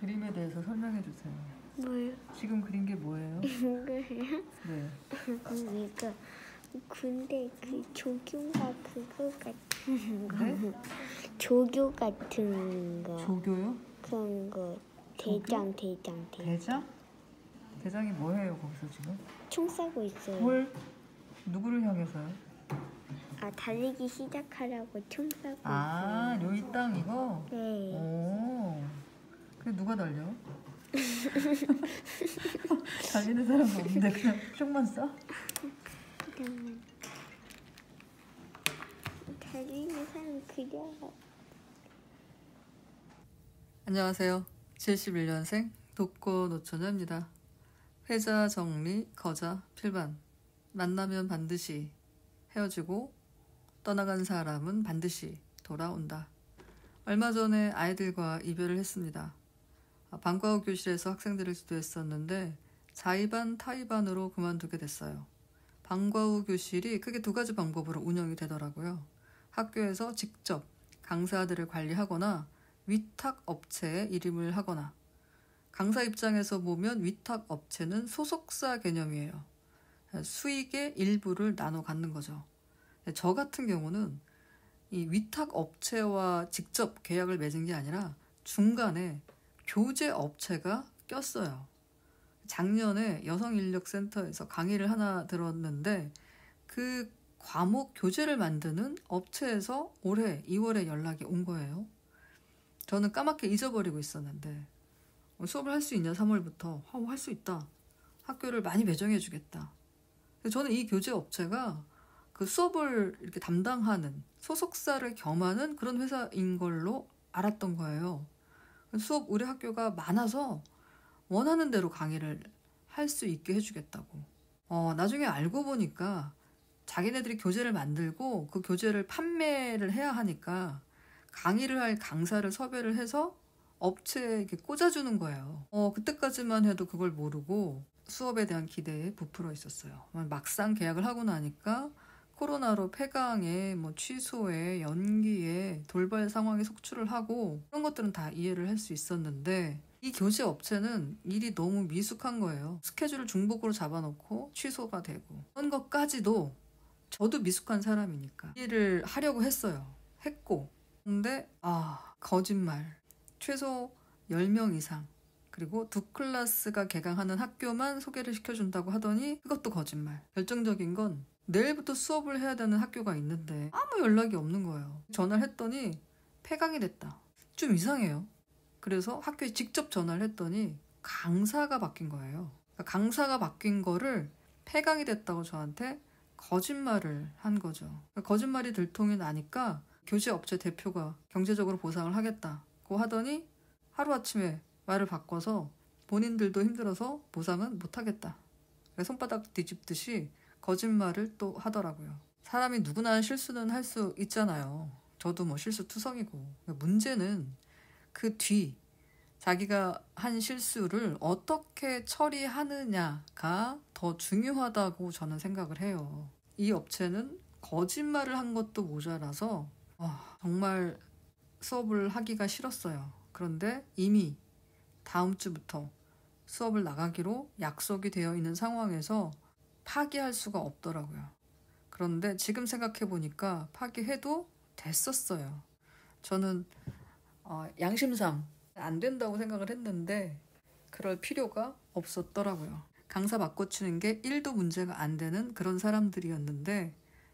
그림에 대해서 설명해 주세요. 뭐요? 지금 그린 게 뭐예요? 이거요? 네. 이거 근데 그 조교가 그거 같은 거. 네? 조교 같은 거. 조교요? 그런 거. 조교? 대장. 대장? 대장이 뭐예요 거기서 지금? 총 쏘고 있어요. 뭘? 누구를 향해서요? 달리기 시작하라고 총 쏘고 아, 있어요. 요이 땅 이거? 네. 오. 그게 누가 달려? 달리는 사람도 없는데 그냥 총만 쏴? 잠깐만. 달리는 사람 그려. 안녕하세요. 71년생 독거노처녀입니다. 회자, 정리, 거자, 필반. 만나면 반드시 헤어지고 떠나간 사람은 반드시 돌아온다. 얼마 전에 아이들과 이별을 했습니다. 방과 후 교실에서 학생들을 지도했었는데 자의반, 타의반으로 그만두게 됐어요. 방과 후 교실이 크게 두 가지 방법으로 운영이 되더라고요. 학교에서 직접 강사들을 관리하거나 위탁 업체에 일임을 하거나, 강사 입장에서 보면 위탁 업체는 소속사 개념이에요. 수익의 일부를 나눠 갖는 거죠. 저 같은 경우는 이 위탁 업체와 직접 계약을 맺은 게 아니라 중간에 교재 업체가 꼈어요. 작년에 여성인력센터에서 강의를 하나 들었는데 그 과목 교재를 만드는 업체에서 올해 2월에 연락이 온 거예요. 저는 까맣게 잊어버리고 있었는데 수업을 할 수 있냐 3월부터 할 수 있다. 학교를 많이 배정해 주겠다. 저는 이 교재 업체가 그 수업을 이렇게 담당하는 소속사를 겸하는 그런 회사인 걸로 알았던 거예요. 수업 우리 학교가 많아서 원하는 대로 강의를 할 수 있게 해주겠다고. 나중에 알고 보니까 자기네들이 교재를 만들고 그 교재를 판매를 해야 하니까 강의를 할 강사를 섭외를 해서 업체에 이렇게 꽂아주는 거예요. 그때까지만 해도 그걸 모르고 수업에 대한 기대에 부풀어 있었어요. 막상 계약을 하고 나니까 코로나로 폐강에 취소에 연기에 돌발 상황에 속출을 하고 그런 것들은 다 이해를 할 수 있었는데 이 교재 업체는 일이 너무 미숙한 거예요. 스케줄을 중복으로 잡아놓고 취소가 되고 그런 것까지도 저도 미숙한 사람이니까 일을 하려고 했고 근데 거짓말. 최소 10명 이상 그리고 2클래스가 개강하는 학교만 소개를 시켜준다고 하더니 그것도 거짓말. 결정적인 건 내일부터 수업을 해야 되는 학교가 있는데 아무 연락이 없는 거예요. 전화를 했더니 폐강이 됐다. 좀 이상해요. 그래서 학교에 직접 전화를 했더니 강사가 바뀐 거예요. 그러니까 강사가 바뀐 거를 폐강이 됐다고 저한테 거짓말을 한 거죠. 그러니까 거짓말이 들통이 나니까 교재 업체 대표가 경제적으로 보상을 하겠다고 하더니 하루아침에 말을 바꿔서 본인들도 힘들어서 보상은 못하겠다. 손바닥 뒤집듯이 거짓말을 또 하더라고요. 사람이 누구나 실수는 할 수 있잖아요. 저도 실수투성이고. 문제는 그 뒤 자기가 한 실수를 어떻게 처리하느냐가 더 중요하다고 저는 생각을 해요. 이 업체는 거짓말을 한 것도 모자라서 정말 수업을 하기가 싫었어요. 그런데 이미 다음 주부터 수업을 나가기로 약속이 되어 있는 상황에서 파기할 수가 없더라고요. 그런데 지금 생각해보니까 파기해도 됐었어요. 저는 양심상 안 된다고 생각을 했는데 그럴 필요가 없었더라고요. 강사 바꿔치는 게 1도 문제가 안 되는 그런 사람들이었는데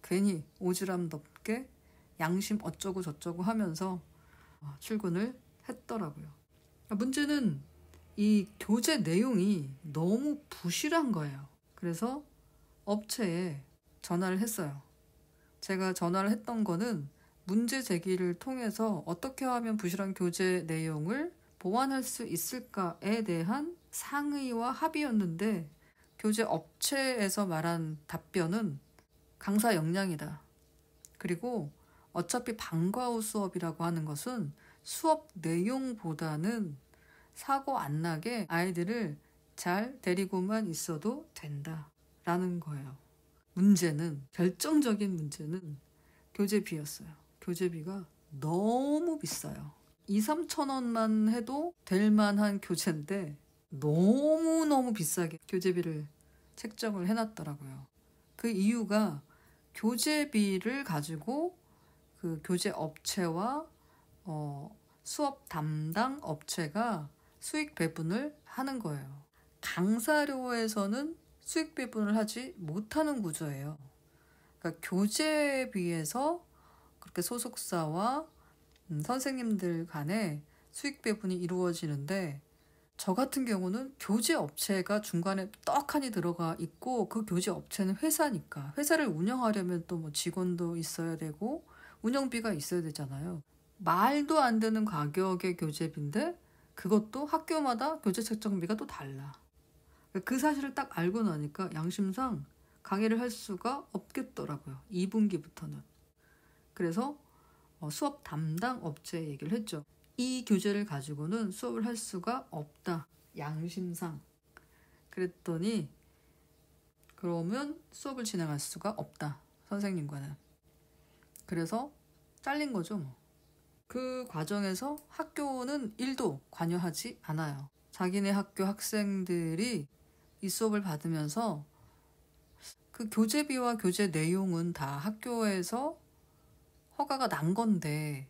괜히 오지랖 넓게 양심 어쩌고 저쩌고 하면서 출근을 했더라고요. 문제는 이 교재 내용이 너무 부실한 거예요. 그래서 업체에 전화를 했어요. 제가 전화를 했던 거는 문제 제기를 통해서 어떻게 하면 부실한 교재 내용을 보완할 수 있을까에 대한 상의와 합의였는데 교재 업체에서 말한 답변은 강사 역량이다. 그리고 어차피 방과 후 수업이라고 하는 것은 수업 내용보다는 사고 안 나게 아이들을 잘 데리고만 있어도 된다라는 거예요. 결정적인 문제는 교재비였어요. 교재비가 너무 비싸요. 2-3천 원만 해도 될 만한 교재인데 너무너무 비싸게 교재비를 책정을 해놨더라고요. 그 이유가 교재비를 가지고 그 교재 업체와 수업 담당 업체가 수익 배분을 하는 거예요. 강사료에서는 수익 배분을 하지 못하는 구조예요. 그러니까 교재비에서 그렇게 소속사와 선생님들 간에 수익 배분이 이루어지는데, 저 같은 경우는 교재 업체가 중간에 떡하니 들어가 있고, 그 교재 업체는 회사니까 회사를 운영하려면 또 뭐 직원도 있어야 되고 운영비가 있어야 되잖아요. 말도 안 되는 가격의 교재비인데 그것도 학교마다 교재 책정비가 또 달라. 그 사실을 딱 알고 나니까 양심상 강의를 할 수가 없겠더라고요. 2분기부터는. 그래서 수업 담당 업체에 얘기를 했죠. 이 교재를 가지고는 수업을 할 수가 없다. 양심상. 그랬더니 그러면 수업을 진행할 수가 없다. 선생님과는. 그래서 잘린 거죠. 뭐. 그 과정에서 학교는 1도 관여하지 않아요. 자기네 학교 학생들이 이 수업을 받으면서 그 교재비와 교재 내용은 다 학교에서 허가가 난 건데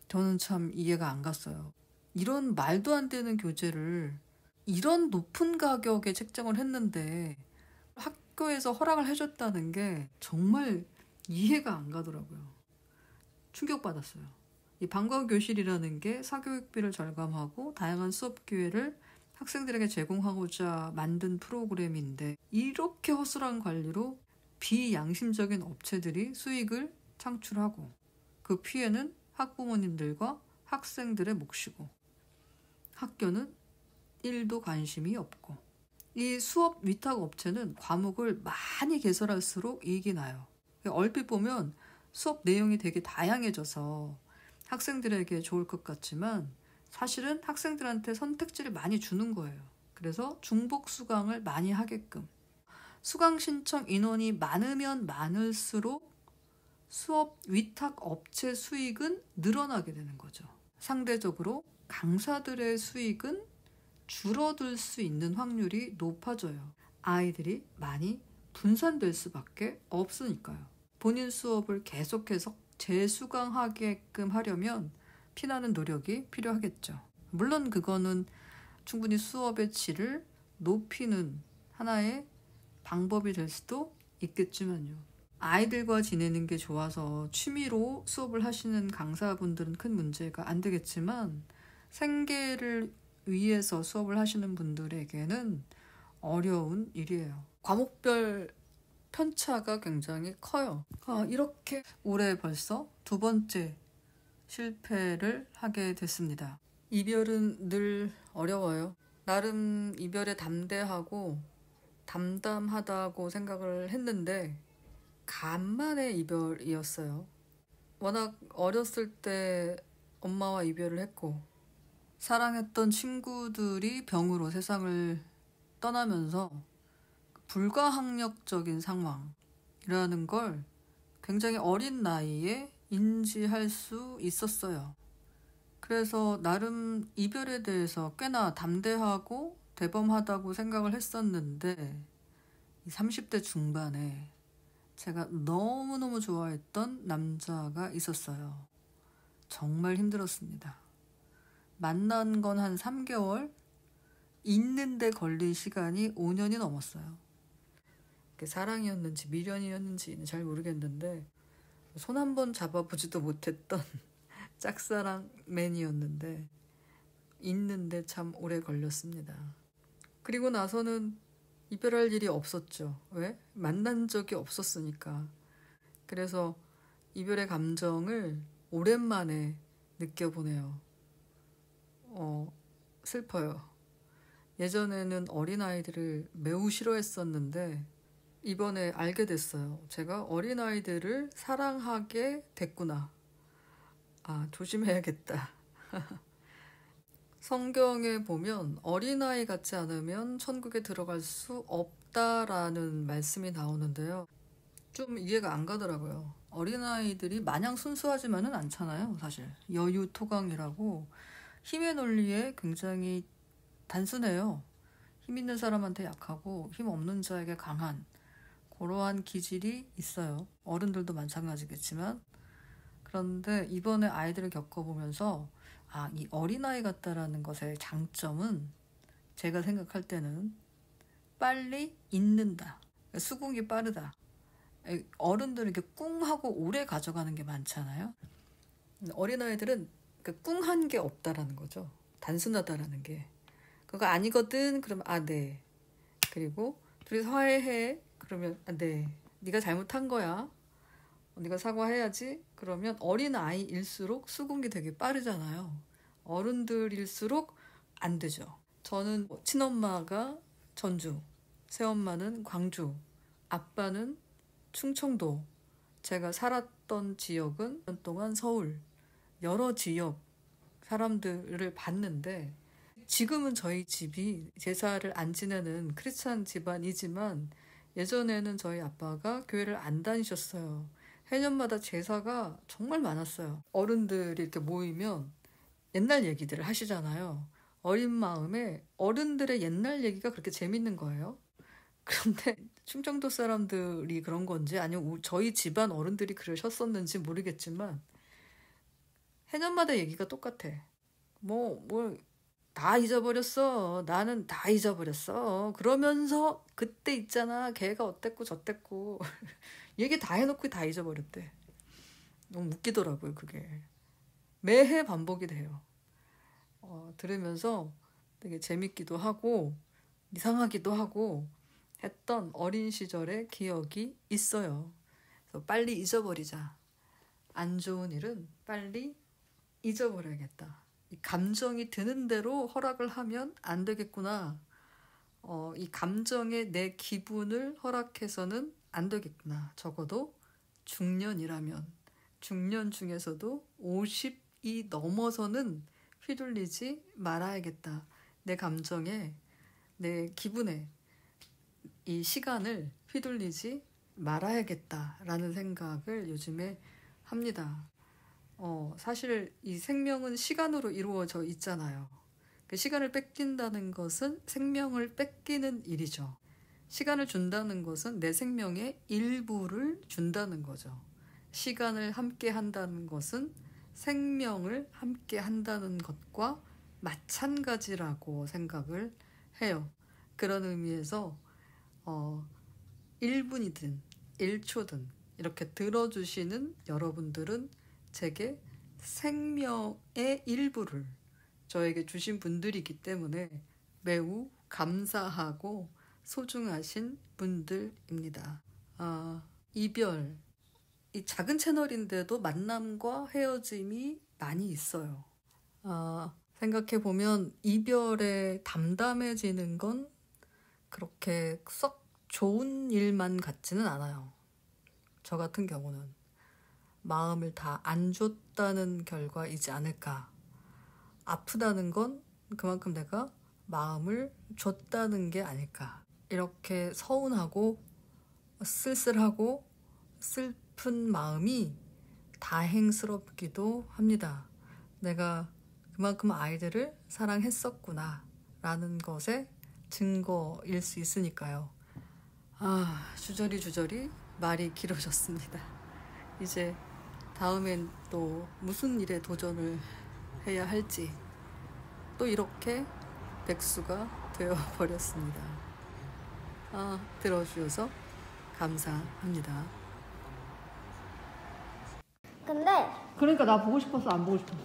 저는 참 이해가 안 갔어요. 이런 말도 안 되는 교재를 이런 높은 가격에 책정을 했는데 학교에서 허락을 해줬다는 게 정말 이해가 안 가더라고요. 충격받았어요. 이 방과교실이라는 게 사교육비를 절감하고 다양한 수업 기회를 학생들에게 제공하고자 만든 프로그램인데, 이렇게 허술한 관리로 비양심적인 업체들이 수익을 창출하고 그 피해는 학부모님들과 학생들의 몫이고 학교는 1도 관심이 없고, 이 수업 위탁 업체는 과목을 많이 개설할수록 이익이 나요. 얼핏 보면 수업 내용이 되게 다양해져서 학생들에게 좋을 것 같지만 사실은 학생들한테 선택지를 많이 주는 거예요. 그래서 중복 수강을 많이 하게끔. 수강 신청 인원이 많으면 많을수록 수업 위탁 업체 수익은 늘어나게 되는 거죠. 상대적으로 강사들의 수익은 줄어들 수 있는 확률이 높아져요. 아이들이 많이 분산될 수밖에 없으니까요. 본인 수업을 계속해서 재수강하게끔 하려면 피나는 노력이 필요하겠죠. 물론 그거는 충분히 수업의 질을 높이는 하나의 방법이 될 수도 있겠지만요. 아이들과 지내는 게 좋아서 취미로 수업을 하시는 강사분들은 큰 문제가 안 되겠지만, 생계를 위해서 수업을 하시는 분들에게는 어려운 일이에요. 과목별 편차가 굉장히 커요. 이렇게 올해 벌써 2번째 실패를 하게 됐습니다. 이별은 늘 어려워요. 나름 이별에 담대하고 담담하다고 생각을 했는데 간만에 이별이었어요. 워낙 어렸을 때 엄마와 이별을 했고 사랑했던 친구들이 병으로 세상을 떠나면서 불가항력적인 상황이라는 걸 굉장히 어린 나이에 인지할 수 있었어요. 그래서 나름 이별에 대해서 꽤나 담대하고 대범하다고 생각을 했었는데 30대 중반에 제가 너무너무 좋아했던 남자가 있었어요. 정말 힘들었습니다. 만난 건 한 3개월, 있는데 걸린 시간이 5년이 넘었어요. 그게 사랑이었는지 미련이었는지는 잘 모르겠는데 손 한 번 잡아보지도 못했던 짝사랑맨이었는데 있는데 참 오래 걸렸습니다. 그리고 나서는 이별할 일이 없었죠. 왜? 만난 적이 없었으니까. 그래서 이별의 감정을 오랜만에 느껴보네요. 슬퍼요. 예전에는 어린아이들을 매우 싫어했었는데 이번에 알게 됐어요. 제가 어린아이들을 사랑하게 됐구나. 조심해야겠다. 성경에 보면 어린아이 같지 않으면 천국에 들어갈 수 없다라는 말씀이 나오는데요. 좀 이해가 안 가더라고요. 어린아이들이 마냥 순수하지만은 않잖아요. 사실 여유토강이라고 힘의 논리에 굉장히 단순해요. 힘 있는 사람한테 약하고 힘 없는 자에게 강한 그러한 기질이 있어요. 어른들도 마찬가지겠지만. 그런데 이번에 아이들을 겪어보면서 이 어린아이 같다라는 것의 장점은 제가 생각할 때는 빨리 잊는다. 수긍이 빠르다. 어른들은 이렇게 꿍하고 오래 가져가는 게 많잖아요. 어린아이들은 꿍한 게 없다라는 거죠. 단순하다라는 게. 그거 아니거든. 그러면 네. 그리고 둘이서 화해해. 그러면 네. 네가 잘못한 거야. 네가 사과해야지. 그러면 어린아이일수록 수긍이 되게 빠르잖아요. 어른들일수록 안 되죠. 저는 친엄마가 전주, 새엄마는 광주, 아빠는 충청도, 제가 살았던 지역은 1년 동안 서울, 여러 지역 사람들을 봤는데 지금은 저희 집이 제사를 안 지내는 크리스찬 집안이지만 예전에는 저희 아빠가 교회를 안 다니셨어요. 해년마다 제사가 정말 많았어요. 어른들이 이렇게 모이면 옛날 얘기들을 하시잖아요. 어린 마음에 어른들의 옛날 얘기가 그렇게 재밌는 거예요. 그런데 충청도 사람들이 그런 건지 아니면 저희 집안 어른들이 그러셨었는지 모르겠지만 해년마다 얘기가 똑같아. 다 잊어버렸어. 나는 다 잊어버렸어. 그러면서 그때 있잖아. 걔가 어땠고 저땠고 얘기 다 해놓고 다 잊어버렸대. 너무 웃기더라고요. 그게. 매해 반복이 돼요. 들으면서 되게 재밌기도 하고 이상하기도 하고 했던 어린 시절의 기억이 있어요. 그래서 빨리 잊어버리자. 안 좋은 일은 빨리 잊어버려야겠다. 이 감정이 드는 대로 허락을 하면 안 되겠구나. 이 감정에 내 기분을 허락해서는 안 되겠구나. 적어도 중년이라면 중년 중에서도 50이 넘어서는 휘둘리지 말아야겠다. 내 감정에 내 기분에 이 시간을 휘둘리지 말아야겠다라는 생각을 요즘에 합니다. 사실 이 생명은 시간으로 이루어져 있잖아요. 그 시간을 뺏긴다는 것은 생명을 뺏기는 일이죠. 시간을 준다는 것은 내 생명의 일부를 준다는 거죠. 시간을 함께 한다는 것은 생명을 함께 한다는 것과 마찬가지라고 생각을 해요. 그런 의미에서 1분이든 1초든 이렇게 들어주시는 여러분들은 제게 생명의 일부를 저에게 주신 분들이기 때문에 매우 감사하고 소중하신 분들입니다. 이별, 이 작은 채널인데도 만남과 헤어짐이 많이 있어요. 생각해보면 이별에 담담해지는 건 그렇게 썩 좋은 일만 같지는 않아요. 저 같은 경우는 마음을 다 안 줬다는 결과이지 않을까. 아프다는 건 그만큼 내가 마음을 줬다는 게 아닐까. 이렇게 서운하고 쓸쓸하고 슬픈 마음이 다행스럽기도 합니다. 내가 그만큼 아이들을 사랑했었구나 라는 것의 증거일 수 있으니까요. 주저리 말이 길어졌습니다. 이제 다음엔 또 무슨 일에 도전을 해야 할지 또 이렇게 백수가 되어버렸습니다. 들어주셔서 감사합니다. 근데 그러니까 나 보고 싶었어, 안 보고 싶었어?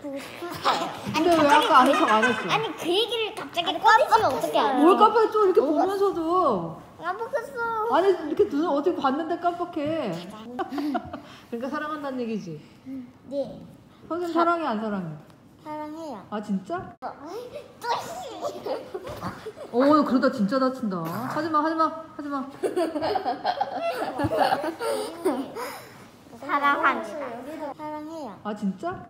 보고 싶었어요. 근데 왜 아까 아는 척 안 했어? 아니 그 얘기를 갑자기 꺼내시면 어떻게 알아? 뭘 깜빡했죠? 이렇게 보면서도. 깜빡했어. 아니 이렇게 눈을 어떻게 봤는데 깜빡해. 그러니까 사랑한다는 얘기지? 네. 선생님 사랑해 안 사랑해? 사랑해요. 진짜? 또 그러다 진짜 다친다. 하지마. 사랑합니다. 사랑해요. 진짜?